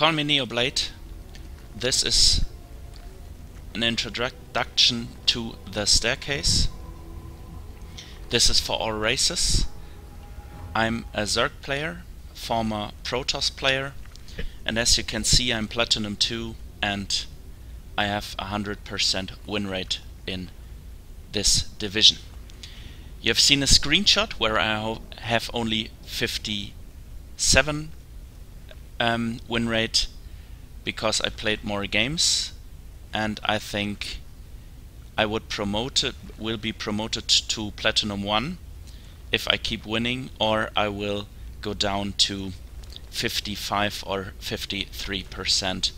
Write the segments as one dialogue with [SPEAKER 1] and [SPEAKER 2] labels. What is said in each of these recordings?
[SPEAKER 1] Call me Neoblade. This is an introduction to the staircase. This is for all races. I'm a Zerg player, former Protoss player, and as you can see I'm Platinum 2 and I have 100% win rate in this division. You have seen a screenshot where I have only 57 win rate because I played more games, and I think I will be promoted to Platinum 1 if I keep winning, or I will go down to 55 or 53%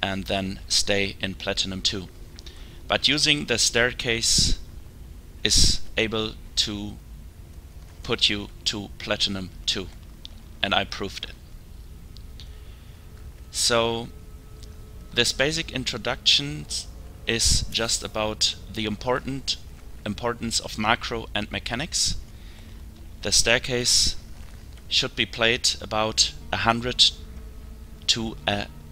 [SPEAKER 1] and then stay in Platinum 2. But using the staircase is able to put you to Platinum 2, and I proved it. So this basic introduction is just about the importance of macro and mechanics. The staircase should be played about 100 to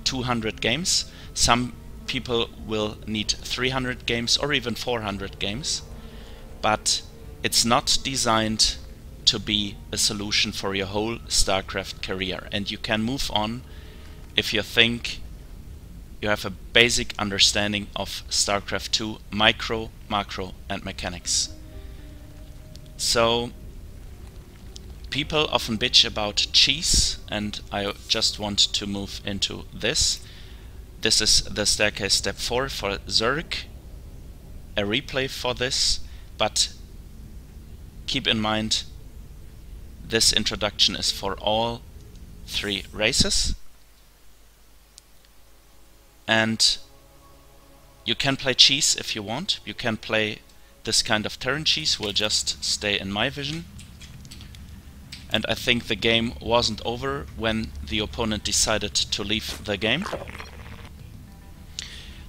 [SPEAKER 1] 200 games. Some people will need 300 games or even 400 games, but it's not designed to be a solution for your whole StarCraft career, and you can move on if you think you have a basic understanding of StarCraft 2 micro, macro and mechanics. So people often bitch about cheese, and I just want to move into this. This is the staircase step 4 for Zerg, a replay for this, but keep in mind this introduction is for all 3 races. And you can play cheese if you want. You can play this kind of Terran cheese, will just stay in my vision. And I think the game wasn't over when the opponent decided to leave the game.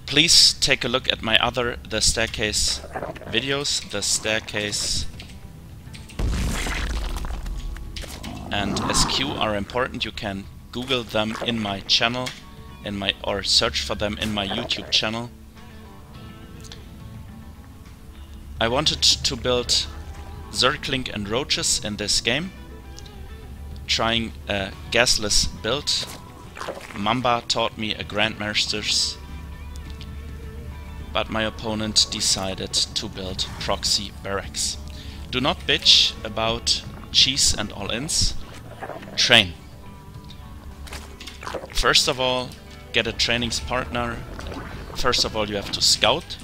[SPEAKER 1] Please take a look at my other The Staircase videos. The Staircase and SQ are important. You can Google them in my channel, or search for them in my YouTube channel. I wanted to build Zergling and roaches in this game, trying a gasless build. Mamba taught me a Grandmasters, but my opponent decided to build proxy barracks. Do not bitch about cheese and all-ins. Train. First of all, get a training partner. First of all, you have to scout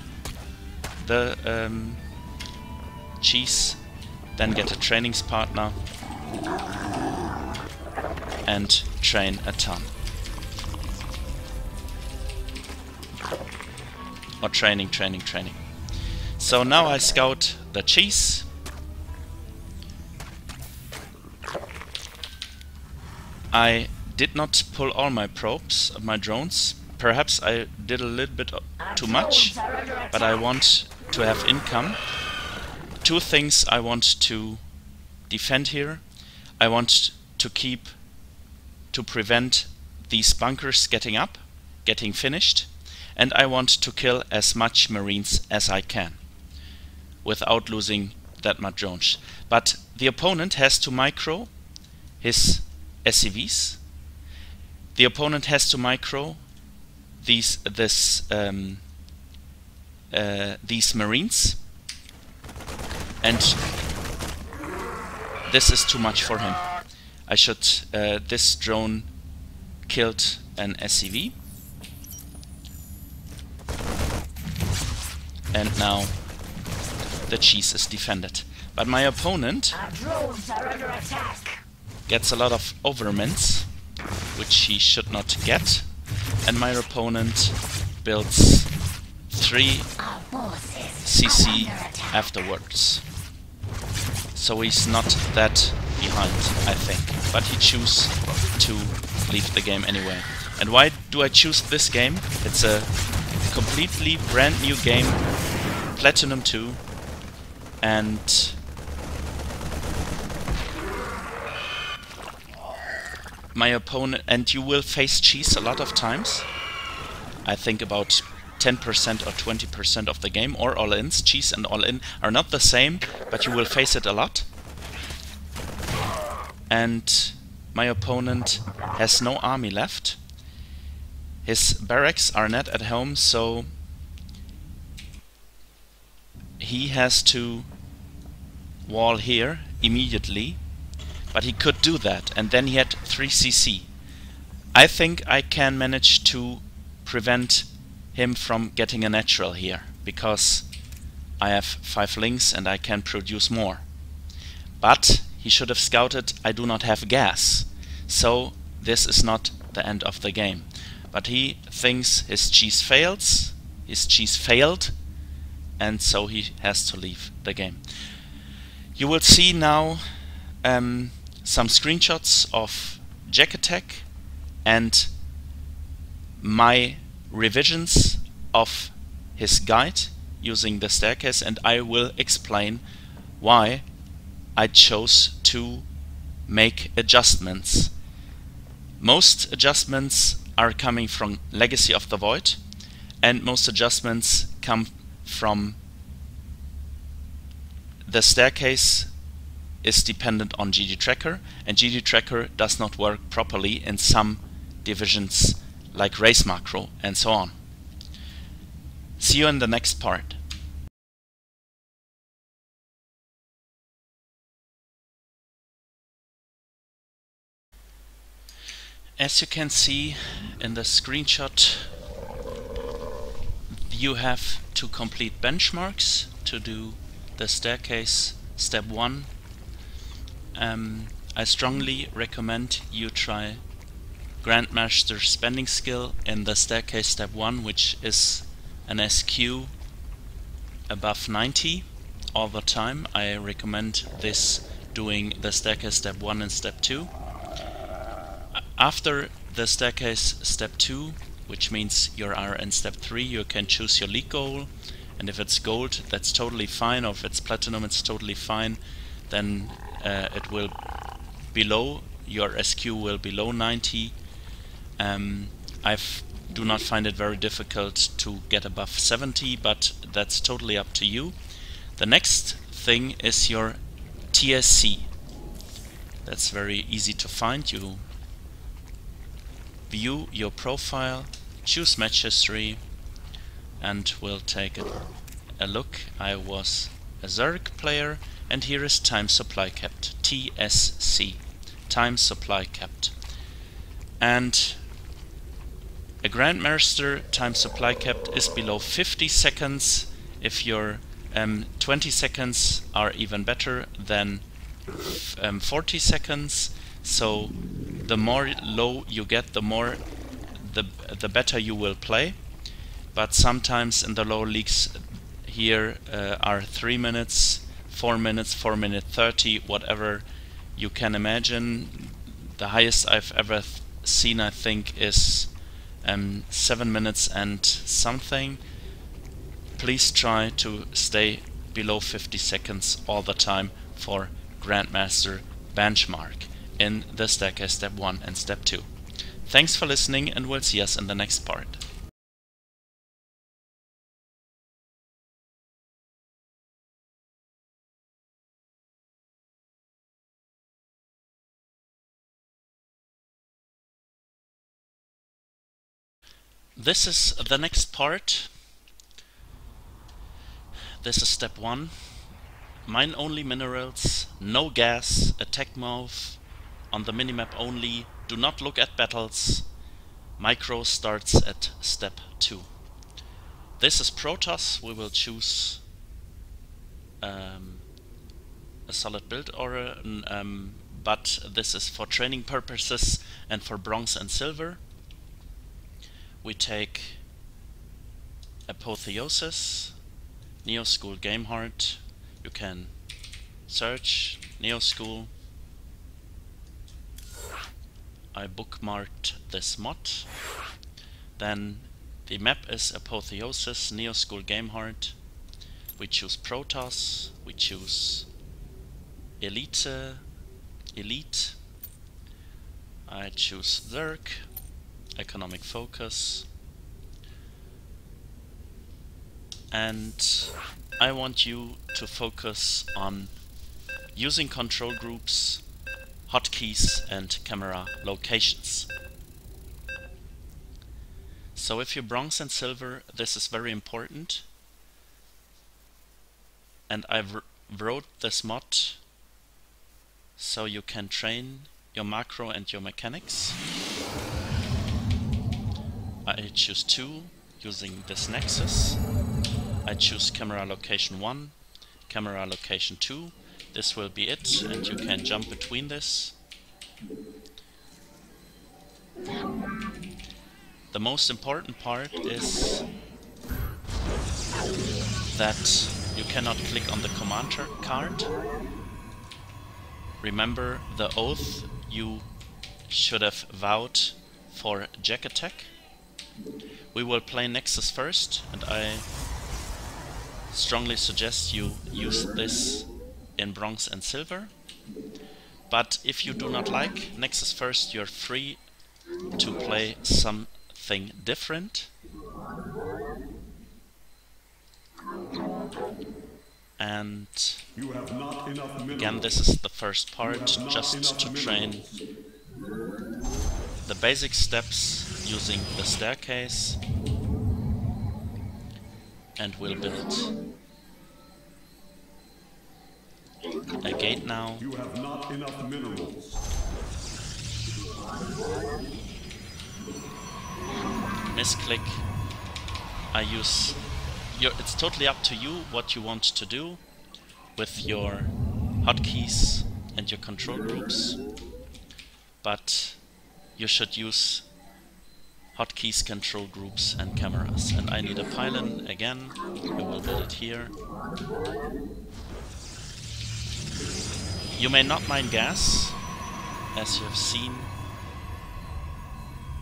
[SPEAKER 1] the cheese, then get a training partner and train a ton. Or training. So now I scout the cheese. I did not pull all my probes of my drones. Perhaps I did a little bit too much, but I want to have income. 2 things I want to defend here. I want to prevent these bunkers getting finished, and I want to kill as much Marines as I can without losing that much drones. But the opponent has to micro his SCVs. The opponent has to micro these Marines, and this is too much for him. I should this drone killed an SCV, and now the cheese is defended. But my opponent gets a lot of overmints, which he should not get, and my opponent builds 3 CC afterwards. So he's not that behind, I think, but he chose to leave the game anyway. And why do I choose this game? It's a completely brand new game, Platinum 2, and my opponent, and you will face cheese a lot of times. I think about 10% or 20% of the game, or all-ins. Cheese and all-in are not the same, but you will face it a lot. And my opponent has no army left. His barracks are not at home, so he has to wall here immediately, but he could do that, and then he had 3 CC. I think I can manage to prevent him from getting a natural here, because I have 5 links and I can produce more. But he should have scouted I do not have gas, so this is not the end of the game. But he thinks his cheese failed, and so he has to leave the game. You will see now some screenshots of Jack Attack and my revisions of his guide using the staircase, and I will explain why I chose to make adjustments. Most adjustments are coming from Legacy of the Void, and most adjustments come from the staircase is dependent on GD Tracker, and GD Tracker does not work properly in some divisions like Race Macro and so on. See you in the next part. As you can see in the screenshot, you have to complete benchmarks to do the staircase step 1. I strongly recommend you try Grandmaster spending skill in the staircase step 1, which is an SQ above 90 all the time. I recommend this doing the staircase step 1 and step 2. After the staircase step 2, which means you are in step 3, you can choose your league goal, and if it's gold, that's totally fine, or if it's platinum, it's totally fine. Then it will below, your SQ will below 90. I do not find it very difficult to get above 70, but that's totally up to you. The next thing is your TSC. That's very easy to find. You view your profile, choose match history, and we'll take a look. I was a Zerg player, and here is time supply kept, TSC, time supply kept. And a Grandmaster time supply kept is below 50 seconds. If your 20 seconds are even better than 40 seconds. So the more low you get, the better you will play. But sometimes in the low leagues here are 3 minutes, 4 minutes, 4 minute 30, whatever you can imagine. The highest I've ever seen, I think, is 7 minutes and something. Please try to stay below 50 seconds all the time for Grandmaster benchmark in the staircase step 1 and step 2. Thanks for listening, and we'll see us in the next part. This is the next part. This is step 1. Mine only minerals, no gas, attack move, on the minimap only, do not look at battles. Micro starts at step 2. This is Protoss. We will choose a solid build order, but this is for training purposes and for bronze and silver. We take Apotheosis, Neo School Game Heart. You can search Neo School. I bookmarked this mod. Then the map is Apotheosis, Neo School Game Heart. We choose Protoss. We choose Elite. I choose Zerg, economic focus, and I want you to focus on using control groups, hotkeys and camera locations. So if you're bronze and silver, this is very important, and I wrote this mod so you can train your macro and your mechanics. I choose 2 using this nexus. I choose camera location 1, camera location 2. This will be it, and you can jump between this. The most important part is that you cannot click on the command card. Remember the oath you should have vowed for Jack Attack. We will play Nexus first, and I strongly suggest you use this in bronze and silver. But if you do not like Nexus first, you're free to play something different. And again, this is the first part, just to train the basic steps using the staircase, and we'll build a gate now.
[SPEAKER 2] You have not enough minerals.
[SPEAKER 1] Misclick. I use it's totally up to you what you want to do with your hotkeys and your control groups, but you should use hotkeys, control groups and cameras. And I need a pylon again. I will build it here. You may not mine gas, as you have seen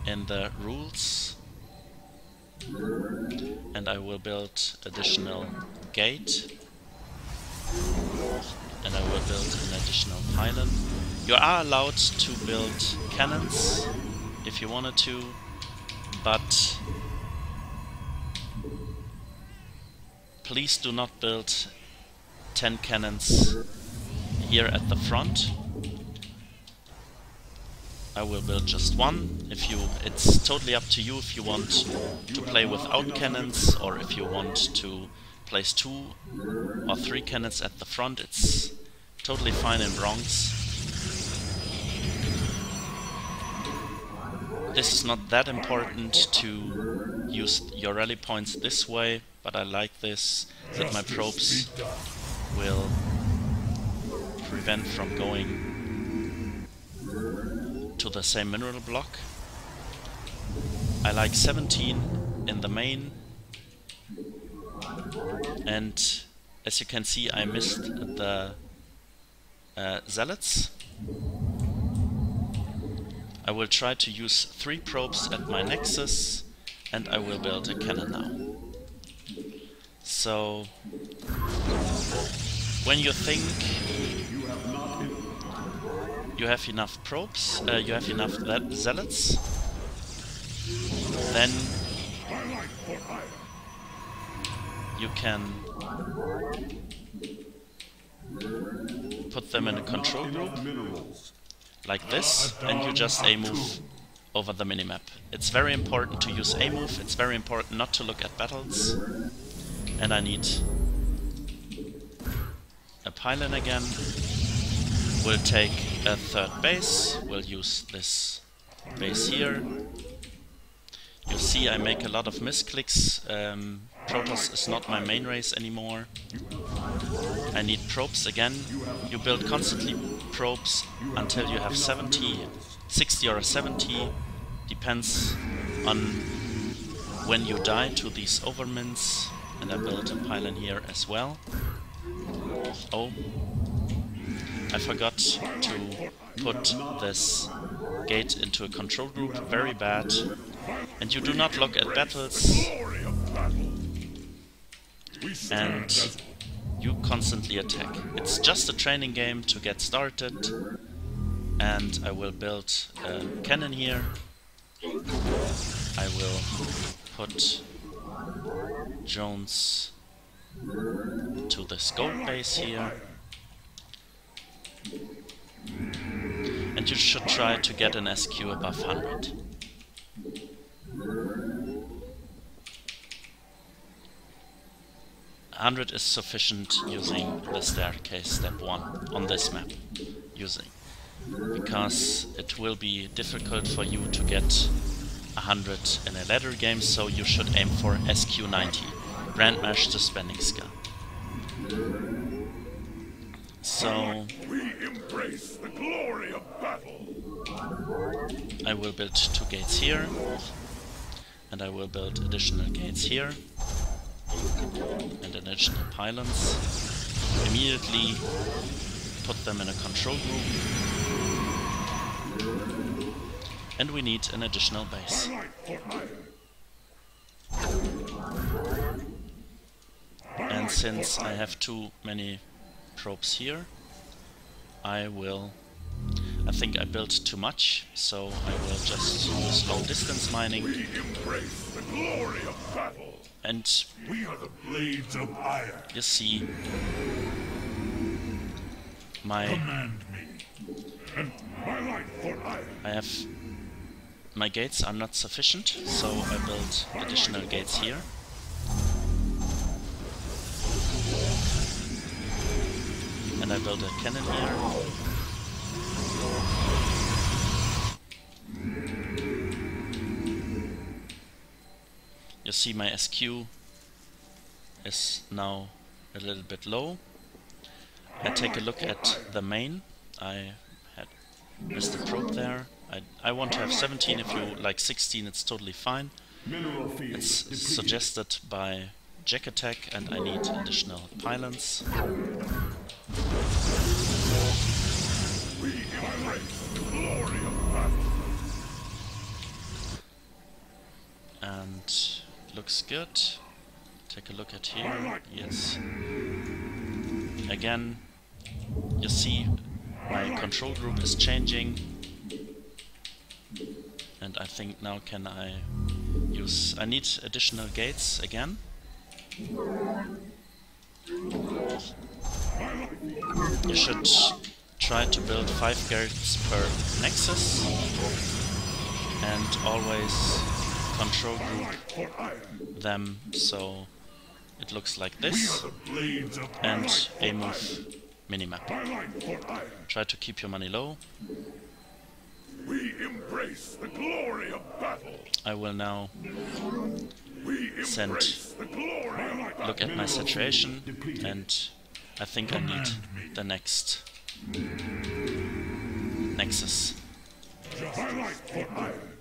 [SPEAKER 1] in the rules. And I will build additional gate, and I will build an additional pylon. You are allowed to build cannons if you wanted to, but please do not build 10 cannons here at the front. I will build just one. It's totally up to you if you want to play without cannons, or if you want to place 2 or 3 cannons at the front. It's totally fine in bronze. This is not that important to use your rally points this way, but I like this, that my probes will prevent from going to the same mineral block. I like 17 in the main, and as you can see, I missed the zealots. I will try to use 3 probes at my nexus, and I will build a cannon now. So when you think you have enough probes, you have enough zealots, then you can put them in a control group like this, and you just A-move over the minimap. It's very important to use A-move, it's very important not to look at battles. And I need a pylon again. We'll take a 3rd base, we'll use this base here. You see I make a lot of misclicks. Protoss is not my main race anymore. I need probes again. You build constantly probes until you have 60 or 70. Depends on when you die to these overmints. And I built a pylon here as well. Oh, I forgot to put this gate into a control group. Very bad. And you do not look at battles, and you constantly attack. It's just a training game to get started, and I will build a cannon here. I will put drones to this gold base here. And you should try to get an SQ above 100. $100 is sufficient using the staircase step 1 on this map, because it will be difficult for you to get 100 in a ladder game, so you should aim for SQ90, Grand Mesh Suspending Skill. So
[SPEAKER 2] We embrace the glory of battle.
[SPEAKER 1] I will build 2 gates here, and I will build additional gates here, and additional pylons. Immediately put them in a control group, and we need an additional base. And since I have too many probes here, I think I built too much, so I will just use long distance mining.
[SPEAKER 2] We embrace the glory of battle.
[SPEAKER 1] And
[SPEAKER 2] We are the blades of iron.
[SPEAKER 1] you see my
[SPEAKER 2] Command me, and my light for iron.
[SPEAKER 1] my gates are not sufficient, so I build additional gates here. And I build a cannon here. You see my SQ is now a little bit low. I take a look at the main. I had missed a probe there. I want to have 17. If you like 16, it's totally fine.
[SPEAKER 2] Mineral field
[SPEAKER 1] It's
[SPEAKER 2] depleted.
[SPEAKER 1] suggested by Jack Attack, and I need additional pylons.
[SPEAKER 2] We embrace the glory of battle.
[SPEAKER 1] And looks good. Take a look at here. Yes. Again, you see my control group is changing. And I think now can I use... I need additional gates again. You should try to build 5 gates per nexus. And always control group them so it looks like this.
[SPEAKER 2] Blades of
[SPEAKER 1] And a move minimap.
[SPEAKER 2] light for iron.
[SPEAKER 1] Try to keep your money low.
[SPEAKER 2] We embrace the glory of battle.
[SPEAKER 1] I will now
[SPEAKER 2] We embrace the glory of battle.
[SPEAKER 1] look at my saturation, and I think I need the next nexus.
[SPEAKER 2] My light for iron.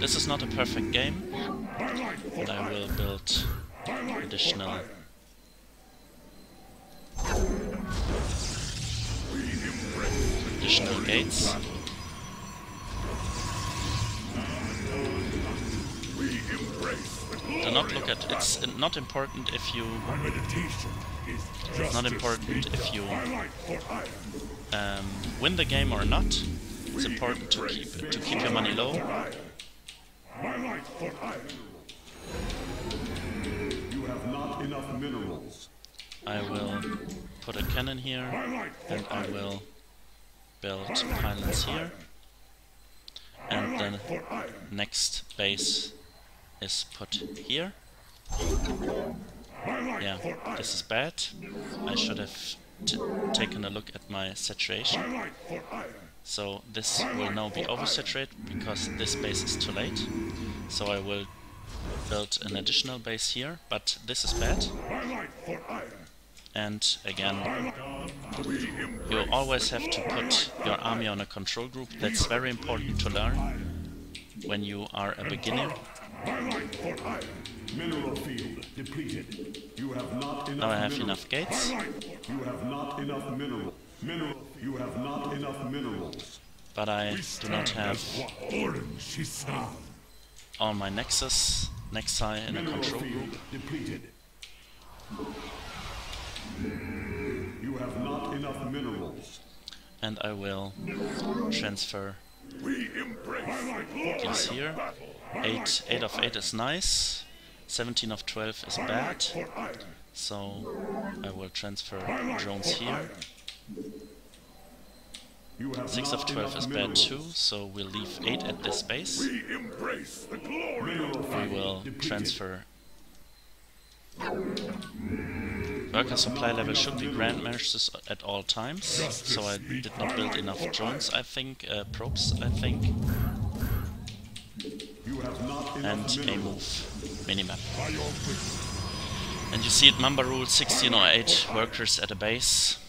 [SPEAKER 1] This is not a perfect game,
[SPEAKER 2] My light for
[SPEAKER 1] but I will build additional gates.
[SPEAKER 2] We embrace the glory.
[SPEAKER 1] Do not look at... It's not important if you...
[SPEAKER 2] My meditation is
[SPEAKER 1] It's not
[SPEAKER 2] justice.
[SPEAKER 1] important if you
[SPEAKER 2] My light for iron.
[SPEAKER 1] win the game or not. It's important to keep your money low.
[SPEAKER 2] My light for iron. You have not enough minerals.
[SPEAKER 1] I will put a cannon here,
[SPEAKER 2] My light for
[SPEAKER 1] and I
[SPEAKER 2] iron.
[SPEAKER 1] will build pylons here. And then
[SPEAKER 2] For iron.
[SPEAKER 1] next base is put here. Yeah, this is bad. I should have taken a look at my saturation.
[SPEAKER 2] My light for iron.
[SPEAKER 1] So this will now be oversaturated because this base is too late. So I will build an additional base here, but this is bad.
[SPEAKER 2] My light for iron.
[SPEAKER 1] And again,
[SPEAKER 2] We embrace
[SPEAKER 1] you always have to put your army on a control group. That's very important to learn when you are a beginner.
[SPEAKER 2] my light for iron. Mineral field depleted. You have not enough
[SPEAKER 1] Now I have
[SPEAKER 2] minerals.
[SPEAKER 1] enough gates,
[SPEAKER 2] You have not enough mineral. You have not enough minerals.
[SPEAKER 1] but I do not have
[SPEAKER 2] Shisan.
[SPEAKER 1] all my nexi in a
[SPEAKER 2] Mineral
[SPEAKER 1] control
[SPEAKER 2] field
[SPEAKER 1] group.
[SPEAKER 2] depleted. You have not enough minerals.
[SPEAKER 1] and I will transfer these here. 8 of 8 is nice, 17 of 12 is bad, so I will transfer drones here. 6 of 12 is bad too, so we'll leave 8 at this base. We will transfer. Worker supply level should be grand measures at all times, so I did not build enough drones, I think, probes, I think. And a move minimap. And you see it, number rule 16 or 8 workers at a base.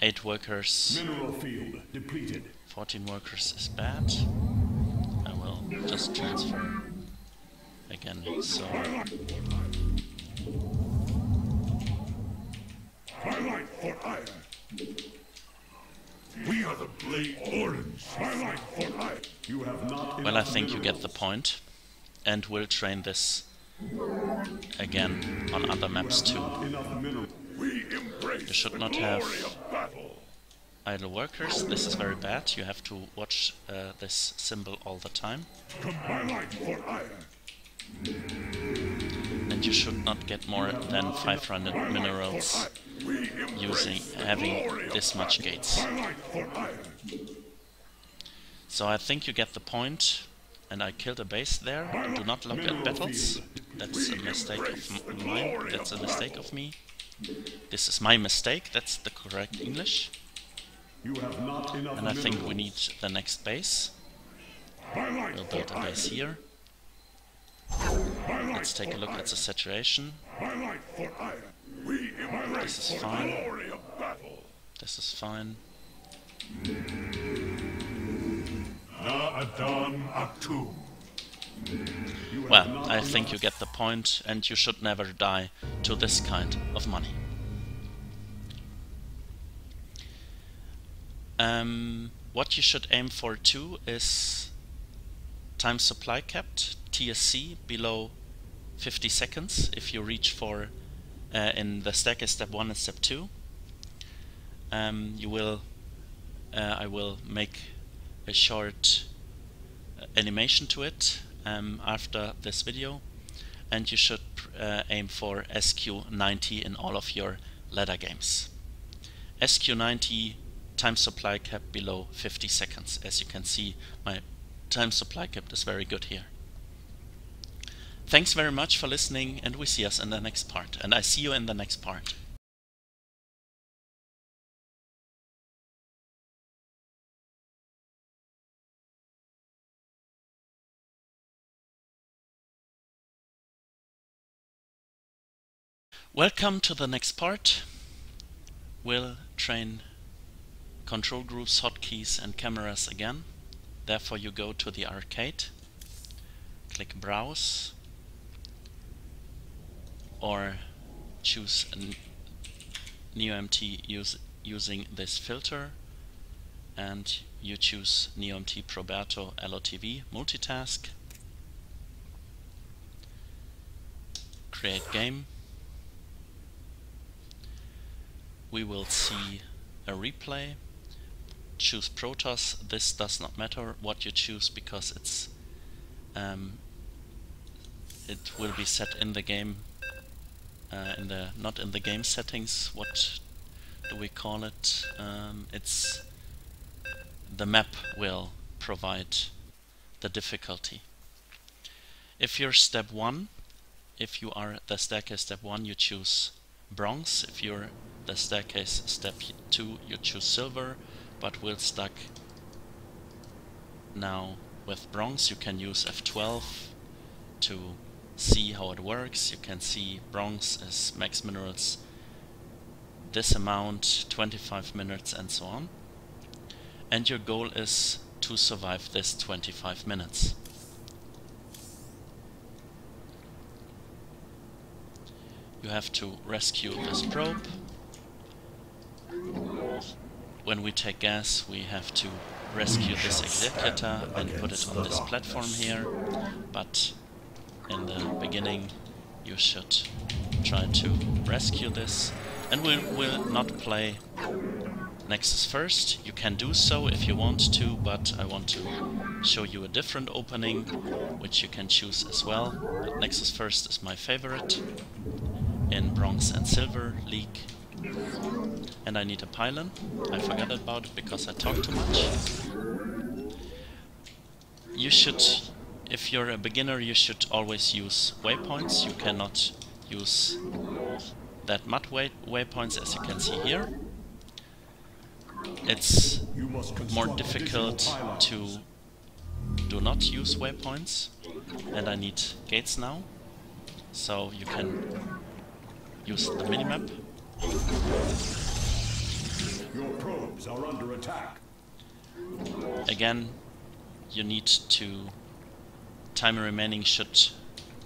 [SPEAKER 1] 8 workers, 14 workers is bad. I will just transfer again, so...
[SPEAKER 2] Highlight for iron. We are the Blade Orange. Highlight for iron. You have not.
[SPEAKER 1] Well, I think you get the point, and we'll train this again on other maps too. You should not have idle workers. This is very bad. You have to watch this symbol all the time.
[SPEAKER 2] Highlight for iron.
[SPEAKER 1] And you should not get more than 500 minerals having this much gates. So I think you get the point, and I killed a base there. Do not look at battles. That's a mistake of mine. That's a mistake of me. This is my mistake. That's the correct English. And I think we need the next base. We'll build a base here. Let's take a look at the saturation. This is fine. This is fine. Well, I think you get the point, and you should never die to this kind of money. What you should aim for too is time supply capped, TSC below 50 seconds if you reach for in the staircase step 1 and step 2. I will make a short animation to it after this video, and you should aim for SQ90 in all of your ladder games. SQ90 time supply cap below 50 seconds. As you can see, my time supply cap is very good here. Thanks very much for listening, and we see us in the next part. And I see you in the next part. Welcome to the next part. We'll train control groups, hotkeys and cameras again. Therefore you go to the arcade, click browse, or choose NeoMT using this filter, and you choose NeoMT Proberto LOTV multitask, create game. We will see a replay. Choose Protoss. This does not matter what you choose because it will be set in the game, not in the game settings. What do we call it? It's the map will provide the difficulty. If you're step 1, if you are the staircase step 1, you choose bronze. If you're the staircase step 2, you choose silver, but we're stuck now with bronze. You can use F12 to see how it works. You can see bronze is max minerals this amount, 25 minutes and so on. And your goal is to survive this 25 minutes. You have to rescue this probe. When we take gas, we have to rescue this executor and put it on this platform here. But in the beginning, you should try to rescue this. And we will not play Nexus first. You can do so if you want to, but I want to show you a different opening, which you can choose as well. But Nexus first is my favorite in Bronze and Silver League. And I need a pylon. I forgot about it because I talk too much. You should, if you're a beginner, you should always use waypoints. You cannot use that mud waypoints, as you can see here. It's more difficult to do not use waypoints, and I need gates now, so you can use the minimap.
[SPEAKER 2] Your probes are under attack.
[SPEAKER 1] Again, you need to, time remaining should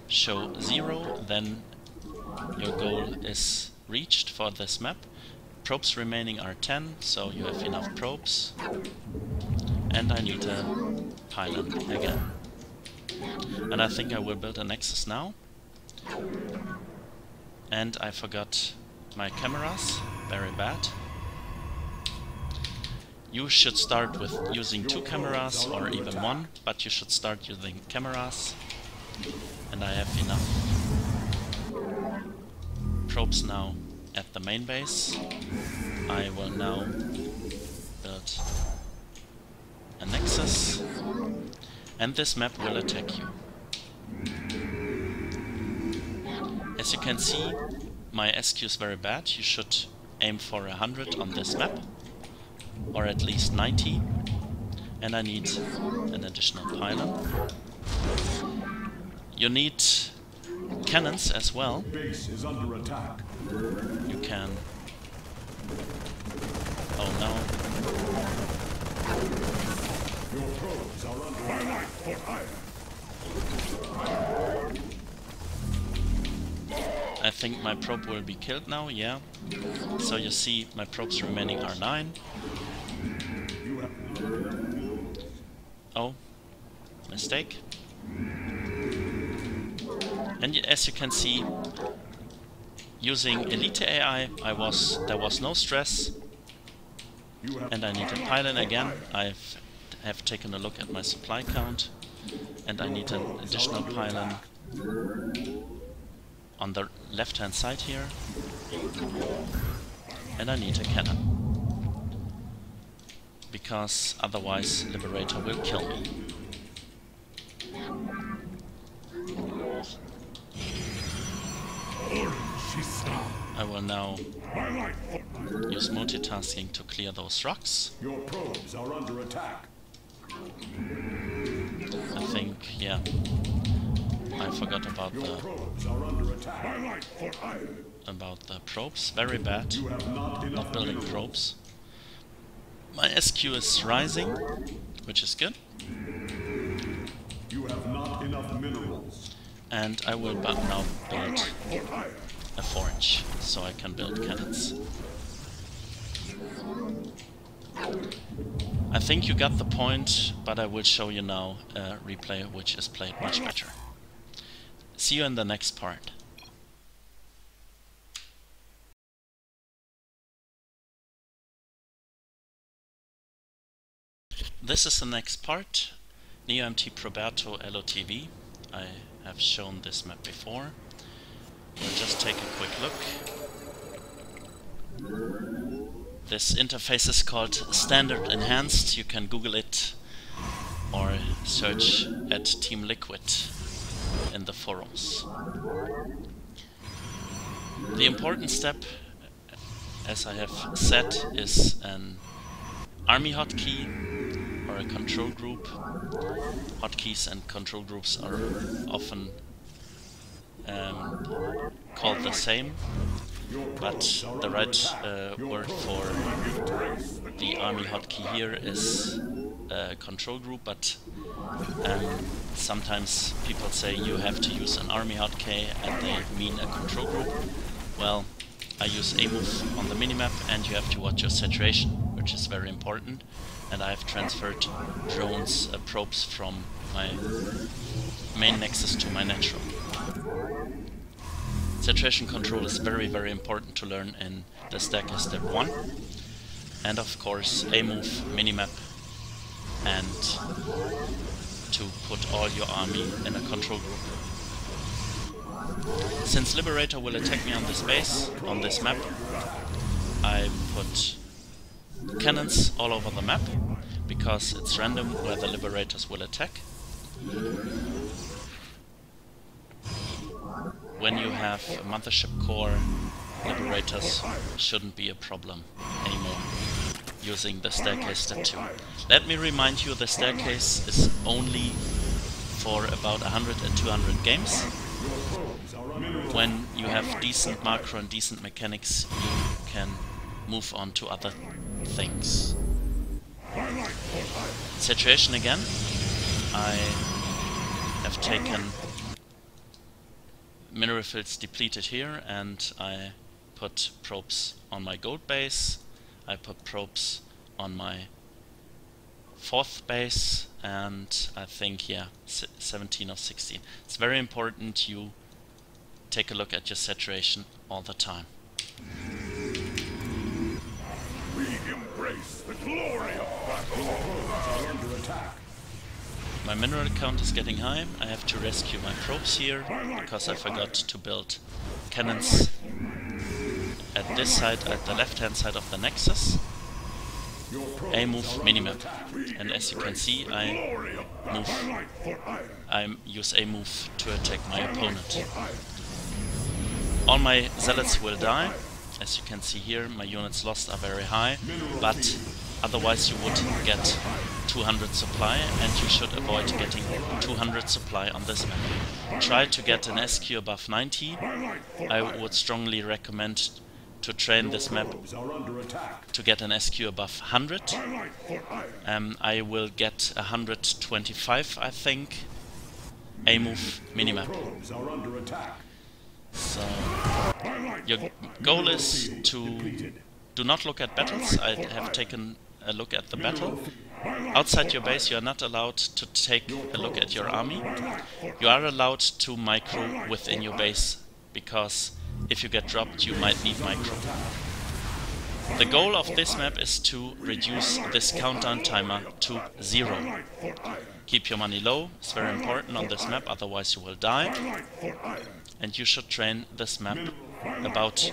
[SPEAKER 1] show 0, then your goal is reached for this map. Probes remaining are 10, so you have enough probes. And I need a pylon again. And I think I will build a Nexus now. And I forgot my cameras, very bad. You should start with using 2 cameras or even 1, but you should start using cameras. And I have enough probes now at the main base. I will now build a Nexus, and this map will attack you. As you can see, my SQ is very bad. You should aim for 100 on this map, or at least 90, and I need an additional pylon. You need cannons as well.
[SPEAKER 2] Base is under attack.
[SPEAKER 1] You can... Oh no.
[SPEAKER 2] Your probes are under my life for hire.
[SPEAKER 1] I think my probe will be killed now, yeah. So you see my probes remaining are 9. Oh, mistake. And as you can see, using Elite AI, there was no stress. And I need a pylon again. I have taken a look at my supply count, and I need an additional pylon on the left hand side here. And I need a cannon, because otherwise Liberator will kill me. I will now use multitasking to clear those rocks.
[SPEAKER 2] Your probes are under attack.
[SPEAKER 1] I think, yeah, I forgot about the probes. Very bad. Not building probes. My SQ is rising, which is good.
[SPEAKER 2] You have not enough minerals.
[SPEAKER 1] And I will now build a forge, so I can build cannons. I think you got the point, but I will show you now a replay which is played much better. See you in the next part. This is the next part, NeoMT Proberto LOTV. I have shown this map before. We'll just take a quick look. This interface is called Standard Enhanced. You can Google it or search at Team Liquid in the forums. The important step, as I have said, is an army hotkey or a control group. Hotkeys and control groups are often called the same, but the right word for the army hotkey here is a control group, but sometimes people say you have to use an army hotkey and they mean a control group. Well, I use a move on the minimap, and you have to watch your saturation, which is very important, and I have transferred drones, probes from my main nexus to my natural. Saturation control is very, very important to learn in the staircase step 1. and of course a move minimap, and to put all your army in a control group. Since Liberator will attack me on this base, on this map, I put cannons all over the map, because it's random where the Liberators will attack. When you have a Mothership core, Liberators shouldn't be a problem anymore using the Staircase step 2. Let me remind you, the Staircase is only for about 100 and 200 games. When you have decent macro and decent mechanics, you can move on to other things. Situation again. I have taken mineral fields depleted here, and I put probes on my gold base. I put probes on my 4th base, and I think, yeah, 17 or 16. It's very important you take a look at your saturation all the time.
[SPEAKER 2] We embrace the glory of battle. Under attack.
[SPEAKER 1] My mineral count is getting high. I have to rescue my probes here, because I forgot to build cannons at this side, at the left hand side of the Nexus. A move minimap, and as you can see, I use a move to attack my opponent. All my zealots will die. As you can see here, my units lost are very high, but otherwise you would get 200 supply, and you should avoid getting 200 supply on this map. Try to get an SQ above 90. I would strongly recommend to train this map to get an SQ above 100. I will get 125, I think. A move minimap. So your goal is to do not look at battles. I have taken a look at the battle. Outside your base you are not allowed to take a look at your army. You are allowed to micro within your base, because if you get dropped you might need micro. The goal of this map is to reduce this countdown timer to 0. Keep your money low, it's very important on this map, otherwise you will die. And you should train this map about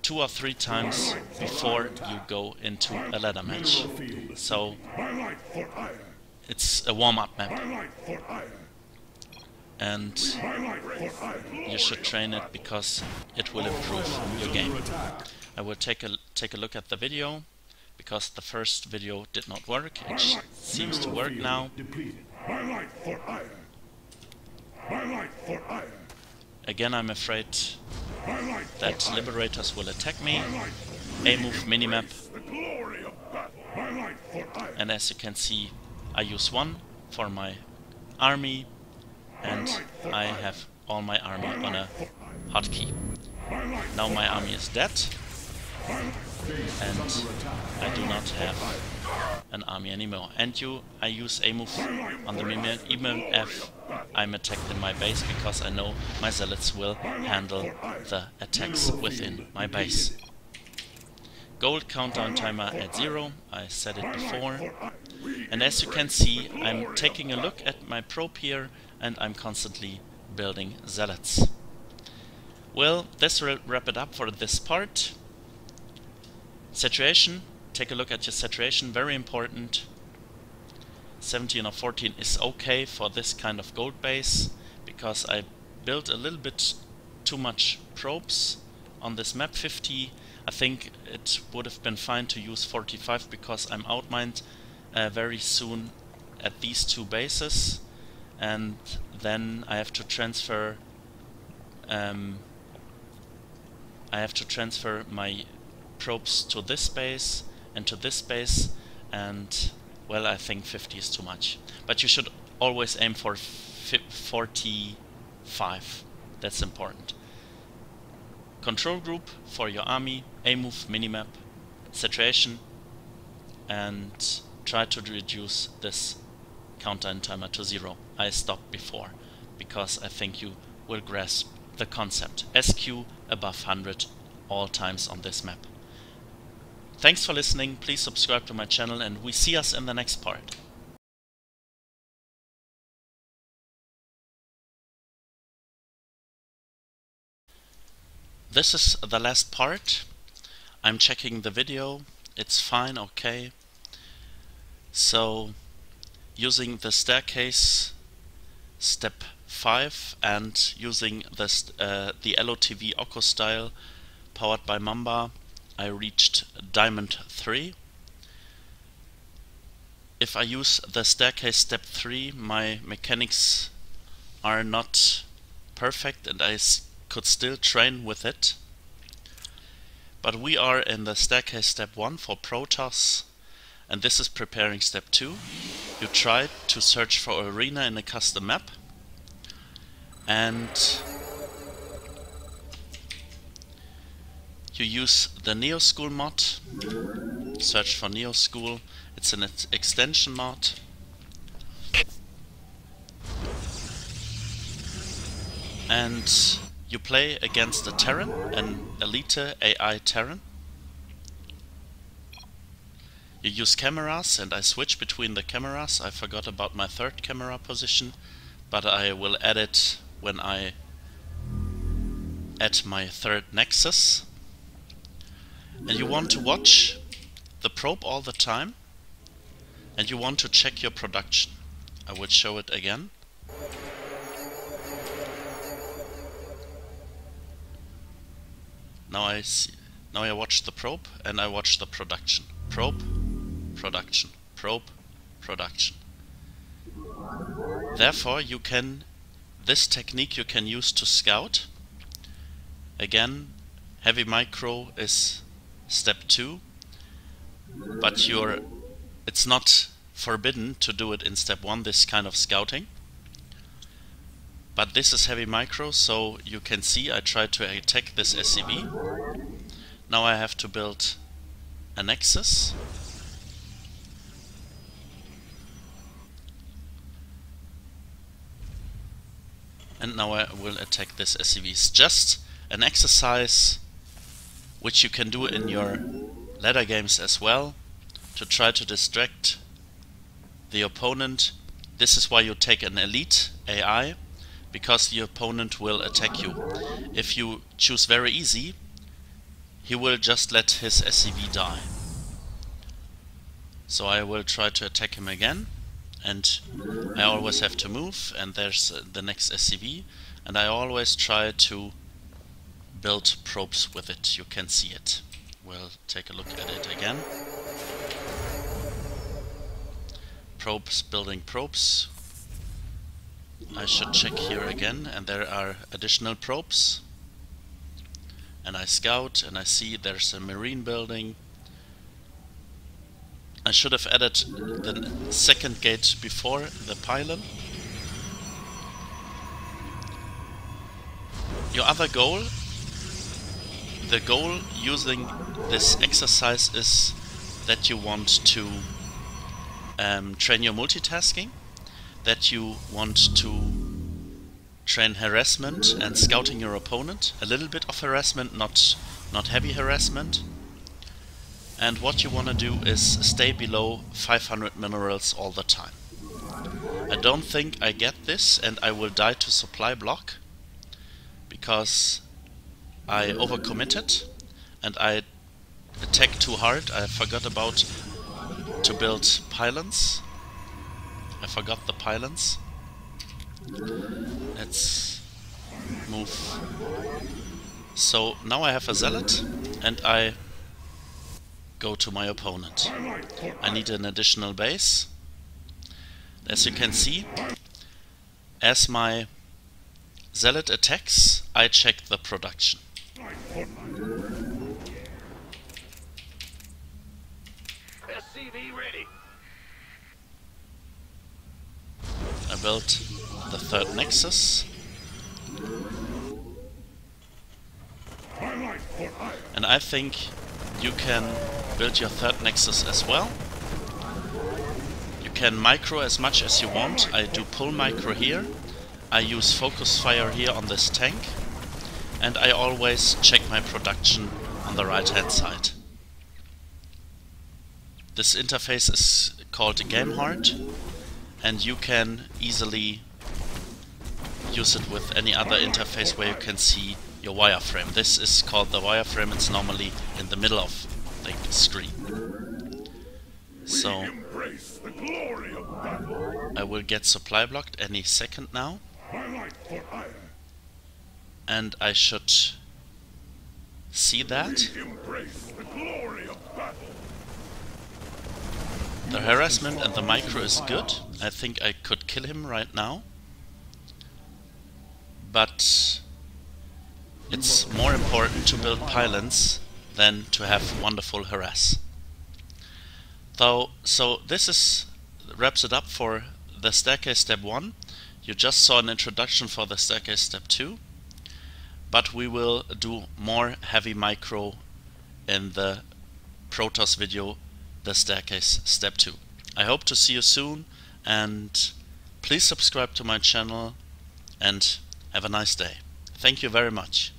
[SPEAKER 1] 2 or 3 times before you go into a ladder match. So it's a warm-up map, and you should train it because it will improve your game. I will take a look at the video, because the first video did not work. It seems to work now. Again, I'm afraid that Liberators will attack me. A move minimap, and as you can see, I use 1 for my army, and I have all my army on a hotkey. Now my army is dead, and I do not have an army anymore. And I use a move on the minion, even if I'm attacked in my base, because I know my zealots will handle the attacks within my base. Gold countdown timer at 0, I said it before. And as you can see, I'm taking a look at my probe here, and I'm constantly building zealots. Well, this will wrap it up for this part. Saturation, take a look at your saturation, very important. 17 or 14 is okay for this kind of gold base, because I built a little bit too much probes on this map. 50, I think it would have been fine to use 45, because I'm outmined very soon at these 2 bases, and then I have to transfer my probes to this base and to this base, and well, I think 50 is too much. But you should always aim for 45. That's important. Control group for your army, a move minimap, saturation, and try to reduce this countdown timer to 0. I stopped before, because I think you will grasp the concept. SQ above 100 all times on this map. Thanks for listening, please subscribe to my channel, and we see us in the next part. This is the last part. I'm checking the video, it's fine, okay. So, using the staircase step 5 and using the LOTV Oko style powered by Mamba, I reached Diamond 3. If I use the staircase step 3, my mechanics are not perfect and I could still train with it. But we are in the staircase step 1 for Protoss, and this is preparing step 2. You try to search for arena in a custom map, and you use the Neo School mod, search for Neo School, it's an extension mod. And you play against a Terran, an Elite AI Terran. You use cameras, and I switch between the cameras. I forgot about my third camera position, but I will add it when I add my third nexus. And you want to watch the probe all the time, and you want to check your production. I will show it again. Now I watch the probe and I watch the production. Probe, production, probe, production. Therefore this technique you can use to scout. Again, heavy micro is step 2, but it's not forbidden to do it in step 1, this kind of scouting. But this is heavy micro, so you can see I tried to attack this SCV. Now I have to build a nexus. And now I will attack this SCV. It's just an exercise which you can do in your ladder games as well, to try to distract the opponent. This is why you take an elite AI, because the opponent will attack you. If you choose very easy, he will just let his SCV die. So I will try to attack him again, and I always have to move, and there's the next SCV, and I always try to build probes with it. You can see it. We'll take a look at it again. Probes, building probes. I should check here again, and there are additional probes. And I scout and I see there's a marine building. I should have added the second gate before the pylon. Your other goal, the goal using this exercise is that you want to train your multitasking, that you want to train harassment and scouting your opponent, a little bit of harassment, not heavy harassment. And what you want to do is stay below 500 minerals all the time. I don't think I get this, and I will die to supply block because I overcommitted and I attacked too hard. I forgot about to build pylons. I forgot the pylons. Let's move. So now I have a zealot and I go to my opponent. I need an additional base. As you can see, as my zealot attacks, I check the production.
[SPEAKER 2] SCV ready.
[SPEAKER 1] I built the third nexus. And I think you can build your third nexus as well. You can micro as much as you want. I do pull micro here. I use focus fire here on this tank. And I always check my production on the right hand side. This interface is called Game Heart, and you can easily use it with any other interface where you can see your wireframe. This is called the wireframe. It's normally in the middle of the screen. So I will get supply blocked any second now, and I should see that. The harassment and the micro is good. I think I could kill him right now, but it's more important to build pylons than to have wonderful harass. So this wraps it up for the staircase step 1. You just saw an introduction for the staircase step 2, but we will do more heavy micro in the Protoss video, the staircase step 2. I hope to see you soon, and please subscribe to my channel and have a nice day. Thank you very much.